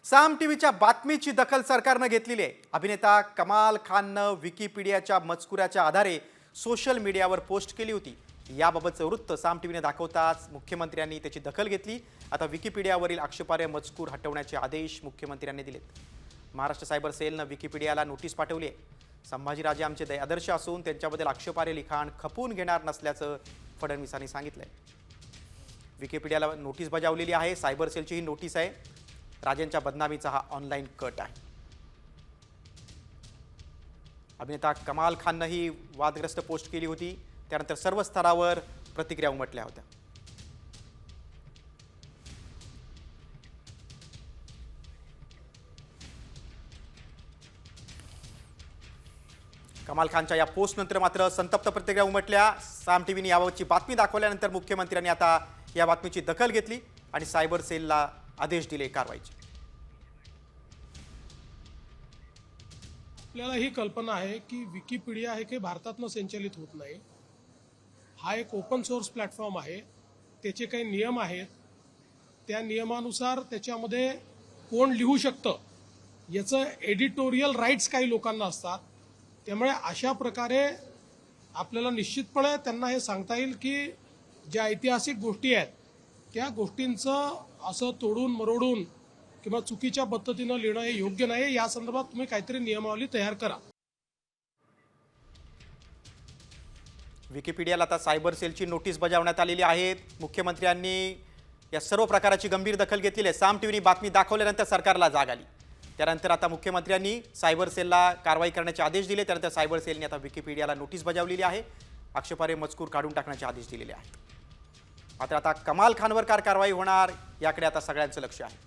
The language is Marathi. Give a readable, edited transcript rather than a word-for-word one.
साम टीव्हीच्या बातमीची दखल सरकारने घेतलेली आहे। अभिनेता कमाल खाननं विकिपीडियाच्या मजकुराच्या आधारे सोशल मीडियावर पोस्ट केली होती। याबाबतचं वृत्त साम टीव्हीने दाखवताच मुख्यमंत्र्यांनी त्याची दखल घेतली। आता विकिपीडियावरील आक्षेपार्ह मजकूर हटवण्याचे आदेश मुख्यमंत्र्यांनी दिलेत। महाराष्ट्र सायबर सेलनं विकिपीडियाला नोटीस पाठवली आहे। संभाजीराजे आमचे आदर्श असून त्यांच्याबद्दल आक्षेपार्ह लिखाण खपवून घेणार नसल्याचं फडणवीसांनी सांगितलंय। विकिपीडियाला नोटीस बजावलेली आहे। सायबर सेलची ही नोटीस आहे। राजेंच्या बदनामीचा हा ऑनलाईन कट आहे। अभिनेता कमाल खाननं ही वादग्रस्त पोस्ट केली होती। त्यानंतर सर्व स्तरावर प्रतिक्रिया उमटल्या होत्या। कमाल खानच्या या पोस्ट नंतर मात्र संतप्त प्रतिक्रिया उमटल्या। साम टीव्हीने याबाबतची बातमी दाखवल्यानंतर मुख्यमंत्र्यांनी आता या बातमीची दखल घेतली आणि सायबर सेलला आदेश दिले कारवाईचे। आपल्याला ही कल्पना आहे की विकिपीडिया हे काही भारतातनं संचालित होत नाही। हा एक ओपन सोर्स प्लॅटफॉर्म आहे। त्याचे काही नियम आहेत। त्या नियमानुसार त्याच्यामध्ये कोण लिहू शकतं याचं एडिटोरियल राईट्स काही लोकांना असतात। त्यामुळे अशा प्रकारे आपल्याला निश्चितपणे त्यांना हे सांगता येईल की ज्या ऐतिहासिक गोष्टी आहेत त्या गोष्टींचं असं तोडून मरोडून किंवा चुकीच्या पद्धतीनं लिहिणं हे योग्य नाही। या संदर्भात तुम्ही काहीतरी नियमावली तयार करा। विकिपीडियाला आता सायबर सेलची नोटीस बजावण्यात आलेली आहे। मुख्यमंत्र्यांनी या सर्व प्रकाराची गंभीर दखल घेतलेली आहे। साम टीव्हीने बातमी दाखवल्यानंतर सरकारला जाग आली। त्यानंतर आता मुख्यमंत्र्यांनी सायबर सेलला कारवाई करण्याचे आदेश दिले। त्यानंतर सायबर सेलने आता विकिपीडियाला नोटीस बजावलेली आहे। आक्षेपार्ह मजकूर काढून टाकण्याचे आदेश दिलेले आहेत। मात्र आता कमाल खानवर कारवाई होणार याकडे आता सगळ्यांचं लक्ष आहे।